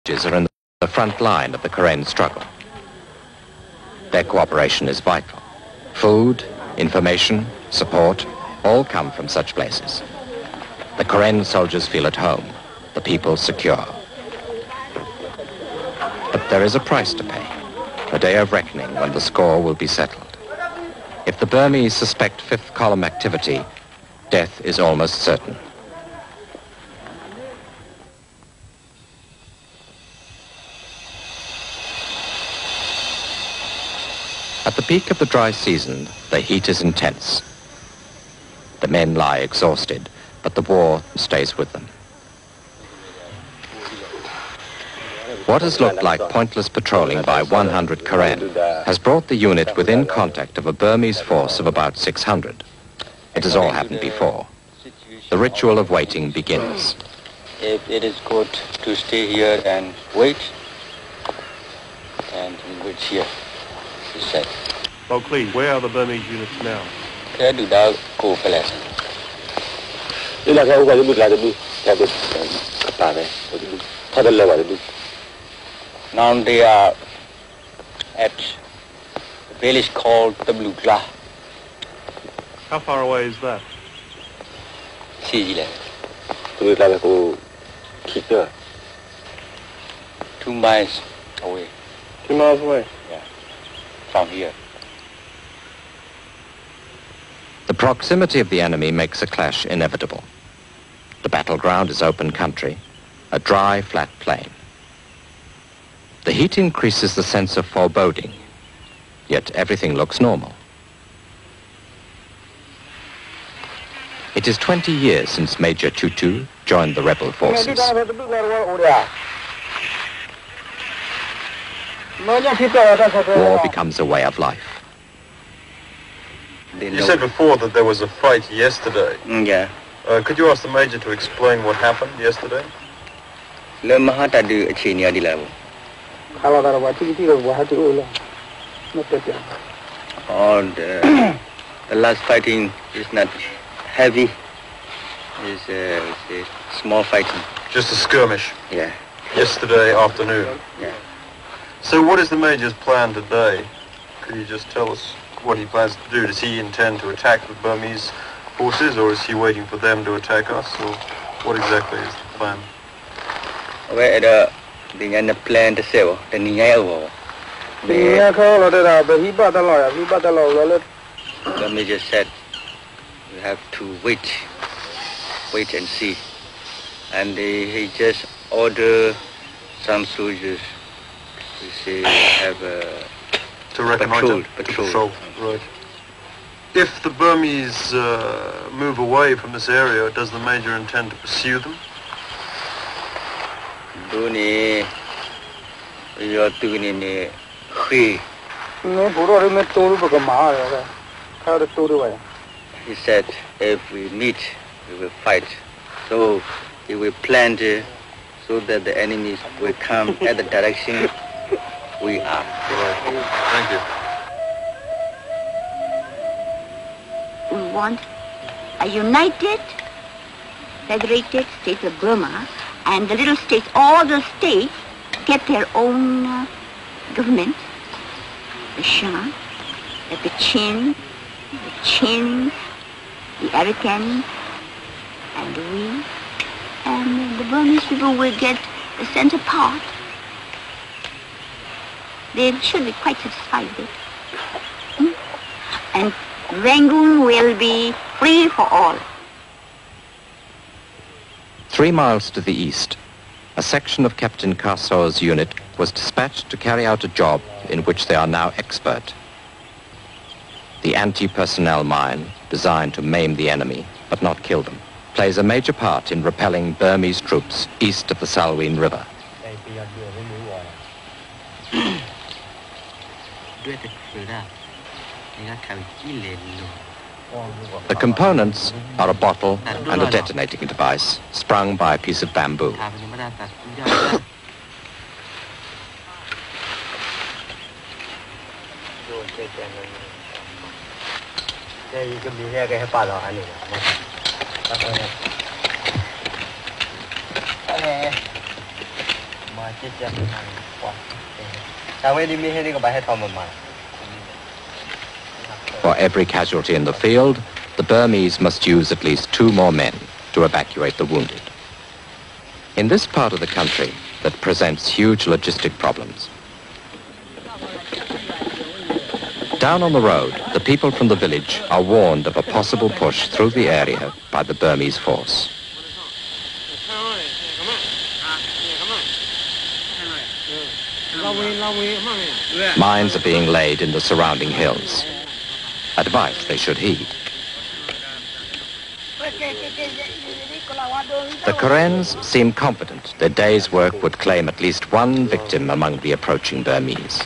are in the front line of the Karen struggle. Their cooperation is vital. Food, information, support, all come from such places. The Karen soldiers feel at home, the people secure. But there is a price to pay, a day of reckoning when the score will be settled. If the Burmese suspect Fifth Column activity, death is almost certain. At the peak of the dry season, the heat is intense. The men lie exhausted, but the war stays with them. What has looked like pointless patrolling by 100 Karen has brought the unit within contact of a Burmese force of about 600. It has all happened before. The ritual of waiting begins. If it is good to stay here and wait here, he said. Mokli, where are the Burmese units now? Now they are at a village called Tabluka. How far away is that? 2 miles away. 2 miles away? Yeah, from here. The proximity of the enemy makes a clash inevitable. The battleground is open country, a dry, flat plain. The heat increases the sense of foreboding, yet everything looks normal. It is 20 years since Major Tutu joined the rebel forces. War becomes a way of life. You said before that there was a fight yesterday. Yeah. Could you ask the Major to explain what happened yesterday? Oh, the last fighting is not heavy. It's a small fighting. Just a skirmish? Yeah. Yesterday afternoon? Yeah. So what is the Major's plan today? Could you just tell us what he plans to do? Does he intend to attack the Burmese forces, or is he waiting for them to attack us? Or what exactly is the plan? Well, the plan to sell the the Major said we have to wait and see, and he just ordered some soldiers to say have a to reconnoiter, patrol. Right. If the Burmese move away from this area, does the Major intend to pursue them? He said if we meet, we will fight. So he will plan so that the enemies will come at the direction we are. Thank you. We want a united, federated state of Burma, and the little states, all the states, get their own government. The Shah, the Chin, the Arakan, and we, and the Burmese people will get the center part. They should be quite satisfied with it. And Rangoon will be free for all. 3 miles to the east, a section of Captain Karso's unit was dispatched to carry out a job in which they are now expert. The anti-personnel mine, designed to maim the enemy but not kill them, plays a major part in repelling Burmese troops east of the Salween River. The components are a bottle and a detonating device sprung by a piece of bamboo. For every casualty in the field, the Burmese must use at least 2 more men to evacuate the wounded. In this part of the country that presents huge logistic problems, down on the road, the people from the village are warned of a possible push through the area by the Burmese force. Mines are being laid in the surrounding hills. Advice they should heed. The Karens seem confident their day's work would claim at least 1 victim among the approaching Burmese.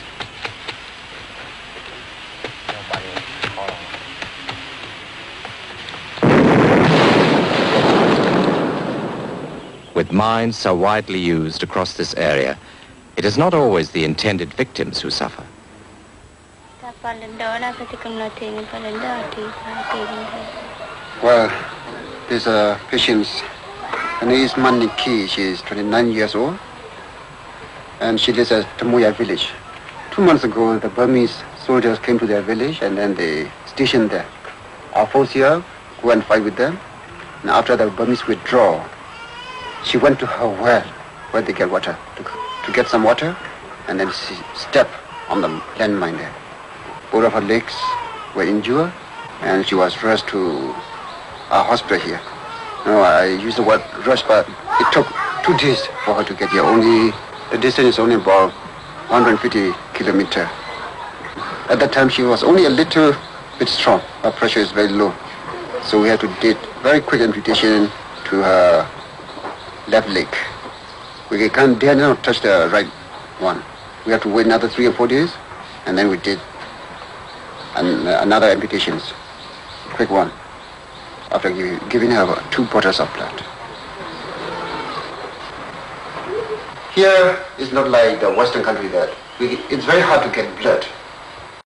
With mines so widely used across this area, it is not always the intended victims who suffer. Well, this patient, her name is Maniki. She is 29 years old, and she lives at Tamuya village. 2 months ago, the Burmese soldiers came to their village, and then they stationed there. Our force here go and fight with them, and after the Burmese withdraw, she went to her well where they get water, to get some water, and then she stepped on the landmine there. Both of her legs were injured, and she was rushed to our hospital here. No, I use the word rush, but it took 2 days for her to get here. The distance is only about 150 kilometers. At that time, she was only a little bit strong. Her pressure is very low. So we had to do very quick amputation to her left leg. We dare not touch the right one. We have to wait another 3 or 4 days, and then we did another amputations, quick one, after giving her 2 bottles of blood. Here is not like the Western country that it's very hard to get blood.